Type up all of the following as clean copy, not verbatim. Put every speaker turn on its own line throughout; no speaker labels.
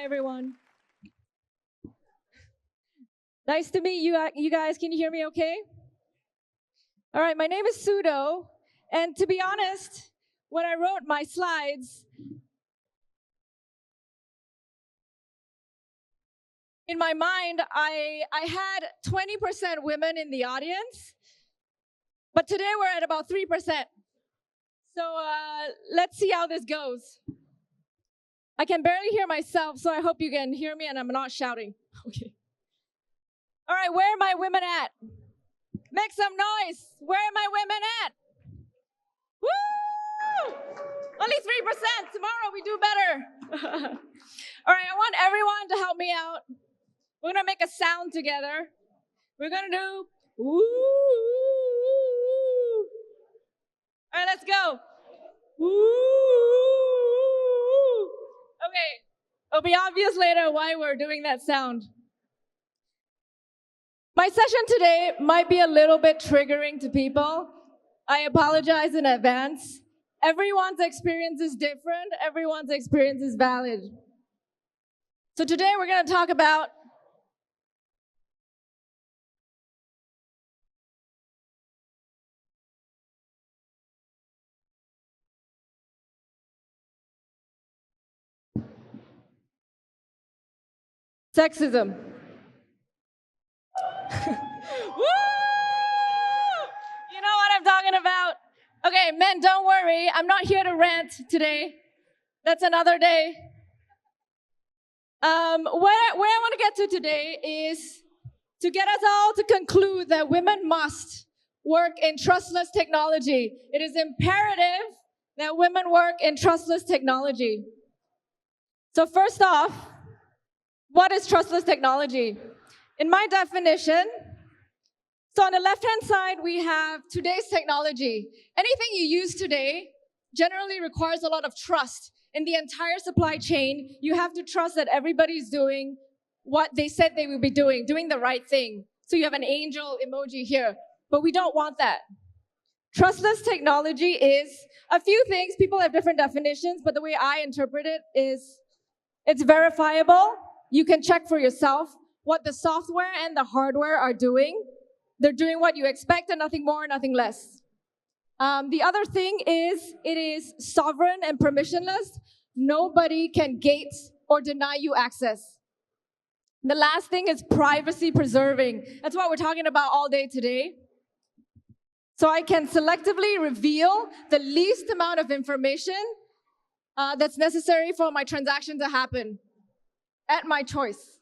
Hi, everyone. Nice to meet you guys. Can you hear me okay? All right, my name is Sudo. And to be honest, when I wrote my slides, in my mind, I had 20% women in the audience, but today we're at about 3%. So let's see how this goes. I can barely hear myself, so I hope you can hear me and I'm not shouting. Okay. All right, where are my women at? Make some noise. Where are my women at? Woo! Only 3%. Tomorrow we do better. All right, I want everyone to help me out. We're gonna make a sound together. We're gonna do woo. All right, let's go. Woo. Okay, it'll be obvious later why we're doing that sound. My session today might be a little bit triggering to people. I apologize in advance. Everyone's experience is different. Everyone's experience is valid. So today we're going to talk about sexism. Woo! You know what I'm talking about. Okay, men, don't worry. I'm not here to rant today. That's another day. Where I want to get to today is to get us all to conclude that women must work in trustless technology. It is imperative that women work in trustless technology. So first off, what is trustless technology? In my definition, so on the left-hand side, we have today's technology. Anything you use today generally requires a lot of trust. In the entire supply chain, you have to trust that everybody's doing what they said they would be doing the right thing. So you have an angel emoji here, but we don't want that. Trustless technology is a few things. People have different definitions, but the way I interpret it is it's verifiable. You can check for yourself what the software and the hardware are doing. They're doing what you expect and nothing more, nothing less. The other thing is it is sovereign and permissionless. Nobody can gate or deny you access. The last thing is privacy preserving. That's what we're talking about all day today. So I can selectively reveal the least amount of information that's necessary for my transaction to happen at my choice.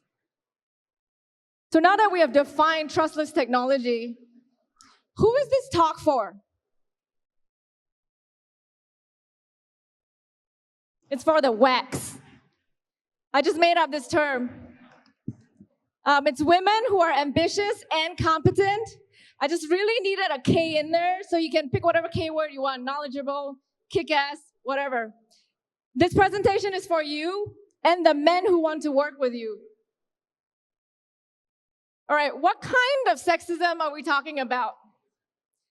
So now that we have defined trustless technology, who is this talk for? It's for the WACs. I just made up this term. It's women who are ambitious and competent. I just really needed a K in there, so you can pick whatever K word you want, knowledgeable, kick-ass, whatever. This presentation is for you and the men who want to work with you. All right, what kind of sexism are we talking about?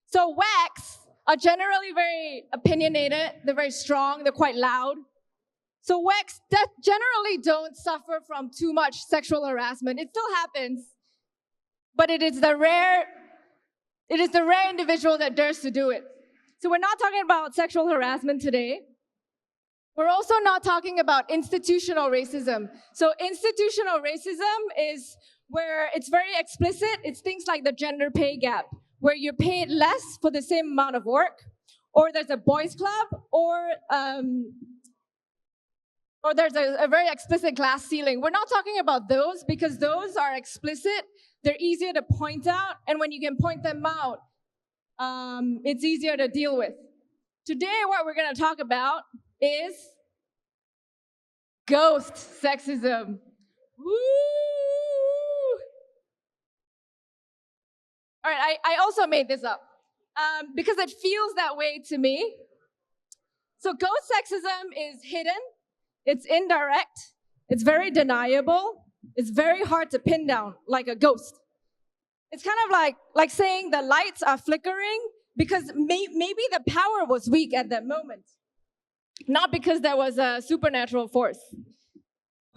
So WACs are generally very opinionated, they're very strong, they're quite loud. So WACs that generally don't suffer from too much sexual harassment. It still happens, but it is the rare individual that dares to do it. So we're not talking about sexual harassment today. We're also not talking about institutional racism. So institutional racism is where it's very explicit. It's things like the gender pay gap, where you're paid less for the same amount of work, or there's a boys club, or there's a very explicit glass ceiling. We're not talking about those because those are explicit. They're easier to point out, and when you can point them out, it's easier to deal with. Today, what we're going to talk about is ghost sexism. Woo! All right, I also made this up because it feels that way to me. So ghost sexism is hidden, it's indirect, it's very deniable, it's very hard to pin down like a ghost. It's kind of like saying the lights are flickering because maybe the power was weak at that moment, not because there was a supernatural force.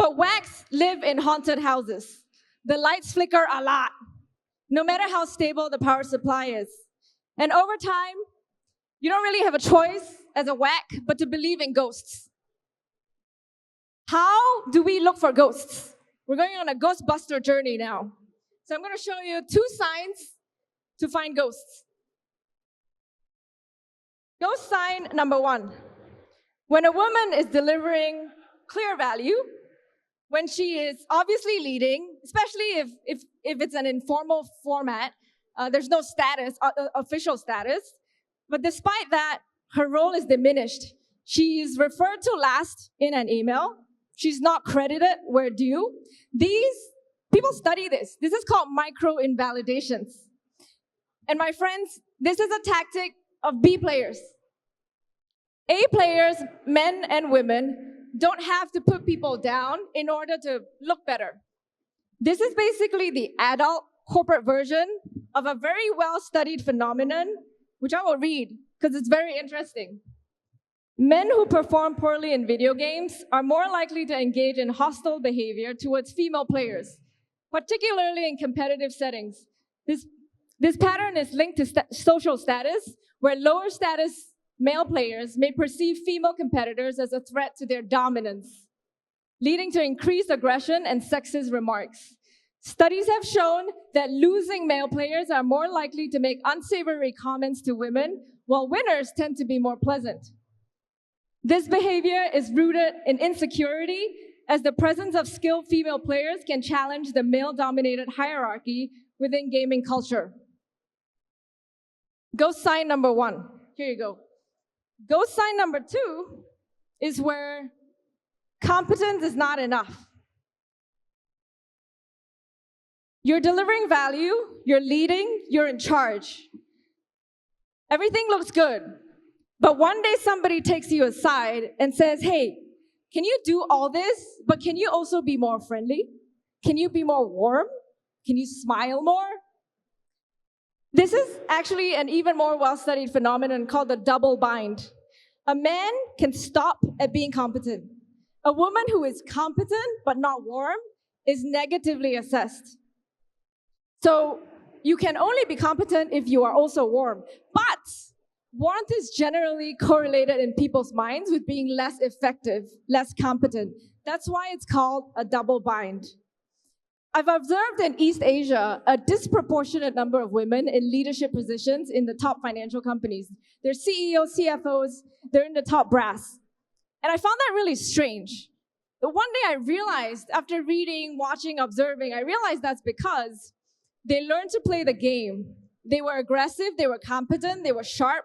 But WACs live in haunted houses. The lights flicker a lot, no matter how stable the power supply is. And over time, you don't really have a choice as a WAC but to believe in ghosts. How do we look for ghosts? We're going on a Ghostbuster journey now. So I'm going to show you 2 signs to find ghosts. Ghost sign number 1. When a woman is delivering clear value, when she is obviously leading, especially if it's an informal format, there's no status, official status, but despite that, her role is diminished. She's referred to last in an email. She's not credited where due. People study this. This is called micro-invalidations. And my friends, this is a tactic of B players. A players, men and women, don't have to put people down in order to look better. This is basically the adult corporate version of a very well-studied phenomenon, which I will read because it's very interesting. Men who perform poorly in video games are more likely to engage in hostile behavior towards female players, particularly in competitive settings. This pattern is linked to social status, where lower status male players may perceive female competitors as a threat to their dominance, leading to increased aggression and sexist remarks. Studies have shown that losing male players are more likely to make unsavory comments to women, while winners tend to be more pleasant. This behavior is rooted in insecurity, as the presence of skilled female players can challenge the male-dominated hierarchy within gaming culture. Ghost sign number 1. Here you go. Ghost sign number 2 is where competence is not enough. You're delivering value, you're leading, you're in charge. Everything looks good. But one day somebody takes you aside and says, hey, can you do all this, but can you also be more friendly? Can you be more warm? Can you smile more? This is actually an even more well-studied phenomenon called the double bind. A man can stop at being competent. A woman who is competent but not warm is negatively assessed. So you can only be competent if you are also warm. But warmth is generally correlated in people's minds with being less effective, less competent. That's why it's called a double bind. I've observed in East Asia a disproportionate number of women in leadership positions in the top financial companies. They're CEOs, CFOs, they're in the top brass. And I found that really strange. But one day I realized, after reading, watching, observing, I realized that's because they learned to play the game. They were aggressive, they were competent, they were sharp,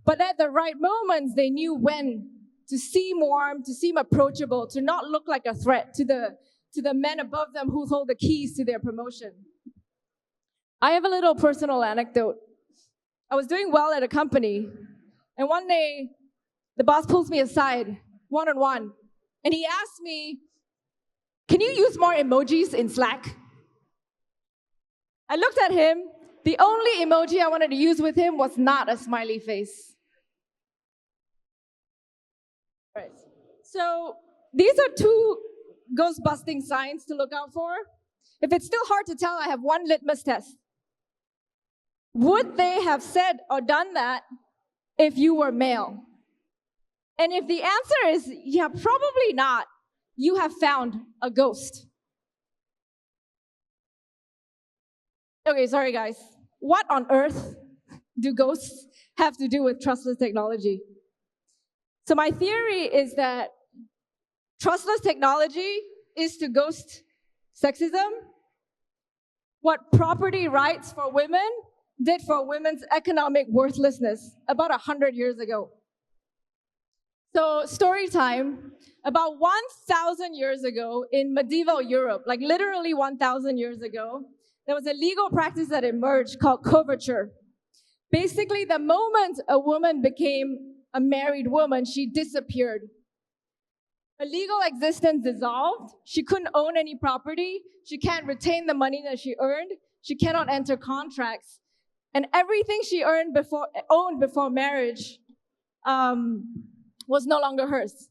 but at the right moments, they knew when to seem warm, to seem approachable, to not look like a threat to the men above them who hold the keys to their promotion. I have a little personal anecdote. I was doing well at a company, and one day, the boss pulls me aside, one-on-one, and he asked me, can you use more emojis in Slack? I looked at him. The only emoji I wanted to use with him was not a smiley face. Right. So these are 2 ghost-busting signs to look out for. If it's still hard to tell, I have one litmus test. Would they have said or done that if you were male? And if the answer is, yeah, probably not, you have found a ghost. Okay, sorry guys. What on earth do ghosts have to do with trustless technology? So my theory is that trustless technology is to ghost sexism what property rights for women did for women's economic worthlessness about 100 years ago. So story time, about 1,000 years ago in medieval Europe, like literally 1,000 years ago, there was a legal practice that emerged called coverture. Basically, the moment a woman became a married woman, she disappeared. Her legal existence dissolved. She couldn't own any property. She can't retain the money that she earned. She cannot enter contracts. And everything she owned before marriage was no longer hers.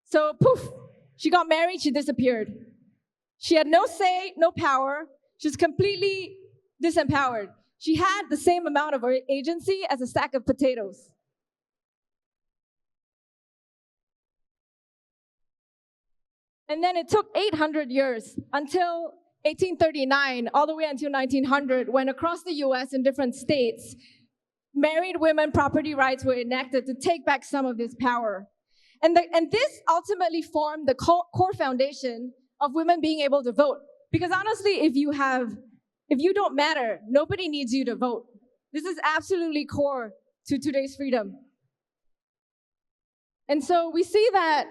So poof, She got married, she disappeared. She had no say, no power. She was completely disempowered. She had the same amount of agency as a sack of potatoes. And then it took 800 years until 1839, all the way until 1900, when across the US in different states, married women property rights were enacted to take back some of this power. And this ultimately formed the core foundation of women being able to vote. Because honestly, if you don't matter, nobody needs you to vote. This is absolutely core to today's freedom. And so we see that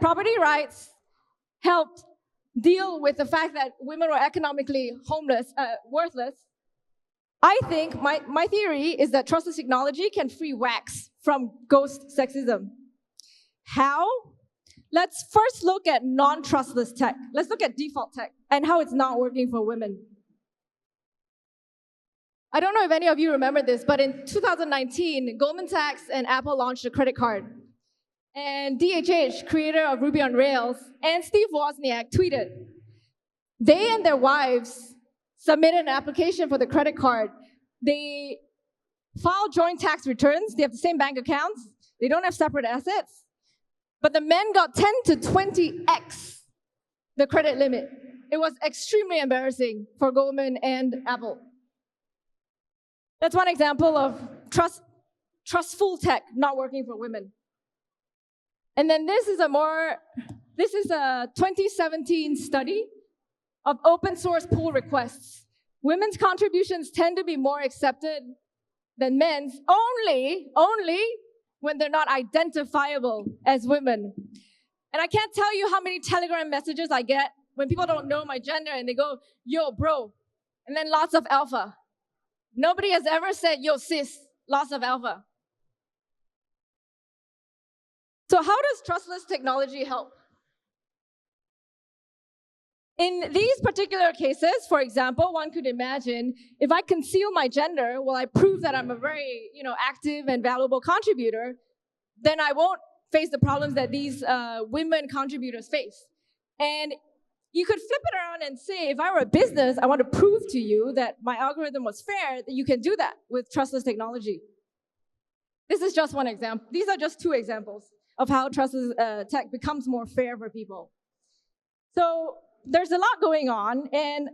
property rights helped deal with the fact that women were economically worthless. I think my theory is that trustless technology can free wax from ghost sexism. How? Let's first look at non-trustless tech. Let's look at default tech and how it's not working for women. I don't know if any of you remember this, but in 2019, Goldman Sachs and Apple launched a credit card. And DHH, creator of Ruby on Rails, and Steve Wozniak tweeted, they and their wives submitted an application for the credit card. They file joint tax returns. They have the same bank accounts. They don't have separate assets. But the men got 10 to 20x the credit limit. It was extremely embarrassing for Goldman and Apple. That's one example of trustful tech not working for women. And then this is a 2017 study of open source pull requests. Women's contributions tend to be more accepted than men's only when they're not identifiable as women. And I can't tell you how many Telegram messages I get when people don't know my gender and they go, yo, bro, and then lots of alpha. Nobody has ever said, yo, sis, lots of alpha. So how does trustless technology help? In these particular cases, for example, one could imagine, if I conceal my gender while I prove that I'm a very active and valuable contributor, then I won't face the problems that these women contributors face. And you could flip it around and say, if I were a business, I want to prove to you that my algorithm was fair, that you can do that with trustless technology. This is just one example. These are just two examples of how trustless tech becomes more fair for people. So there's a lot going on, and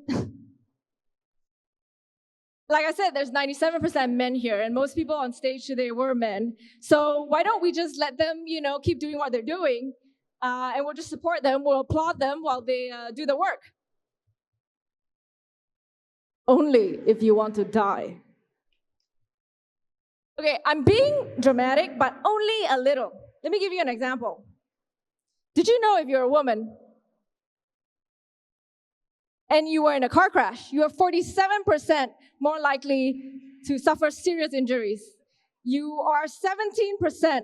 like I said, there's 97% men here, and most people on stage today were men. So why don't we just let them, keep doing what they're doing, and we'll just support them, we'll applaud them while they do the work. Only if you want to die. Okay, I'm being dramatic, but only a little. Let me give you an example. Did you know if you're a woman and you were in a car crash, you are 47% more likely to suffer serious injuries. You are 17%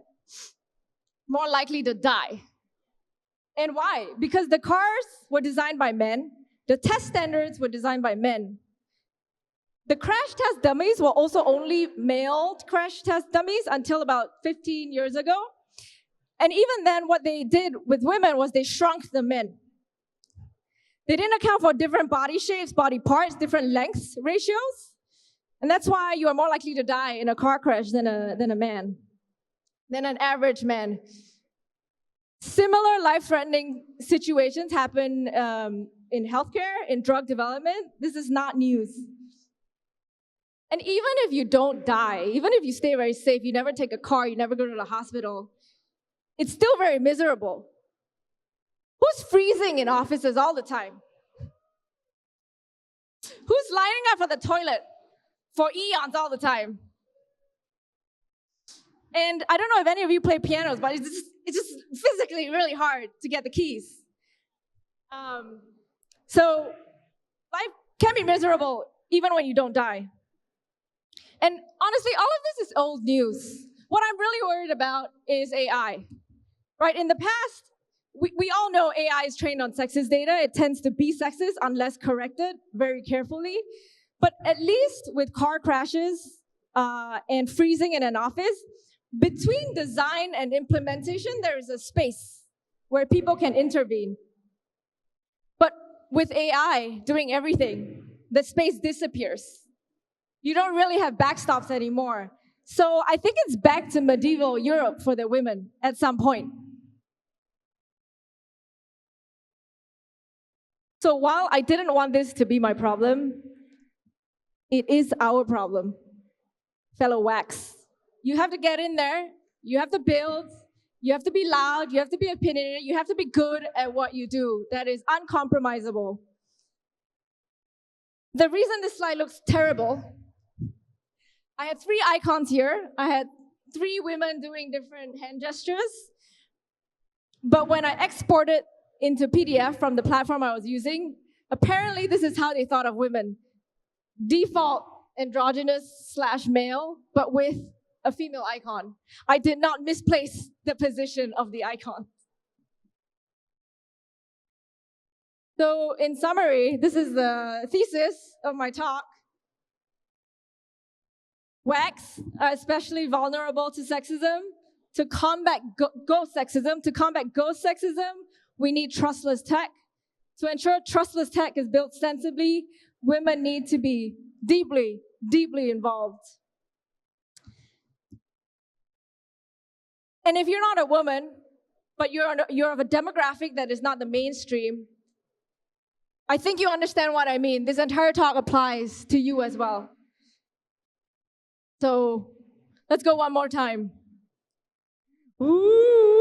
more likely to die. And why? Because the cars were designed by men, the test standards were designed by men. The crash test dummies were also only male crash test dummies until about 15 years ago. And even then, what they did with women was they shrunk the men. They didn't account for different body shapes, body parts, different lengths ratios. And that's why you are more likely to die in a car crash than an average man. Similar life-threatening situations happen in healthcare, in drug development. This is not news. And even if you don't die, even if you stay very safe, you never take a car, you never go to the hospital, it's still very miserable. Who's freezing in offices all the time? Who's lining up for the toilet for eons all the time? And I don't know if any of you play pianos, but it's just physically really hard to get the keys. So life can be miserable even when you don't die. And honestly, all of this is old news. What I'm really worried about is AI. Right? In the past, we all know AI is trained on sexist data. It tends to be sexist unless corrected very carefully. But at least with car crashes and freezing in an office, between design and implementation, there is a space where people can intervene. But with AI doing everything, the space disappears. You don't really have backstops anymore. So I think it's back to medieval Europe for the women at some point. So while I didn't want this to be my problem, it is our problem, fellow WACs. You have to get in there, you have to build, you have to be loud, you have to be opinionated, you have to be good at what you do. That is uncompromisable. The reason this slide looks terrible, I had 3 icons here. I had 3 women doing different hand gestures. But when I exported into PDF from the platform I was using, apparently this is how they thought of women. Default androgynous / male, but with a female icon. I did not misplace the position of the icon. So in summary, this is the thesis of my talk. WACs are especially vulnerable to sexism. To combat ghost sexism, we need trustless tech. To ensure trustless tech is built sensibly, women need to be deeply, deeply involved. And if you're not a woman, but you're of a demographic that is not the mainstream, I think you understand what I mean. This entire talk applies to you as well. So let's go one more time. Ooh.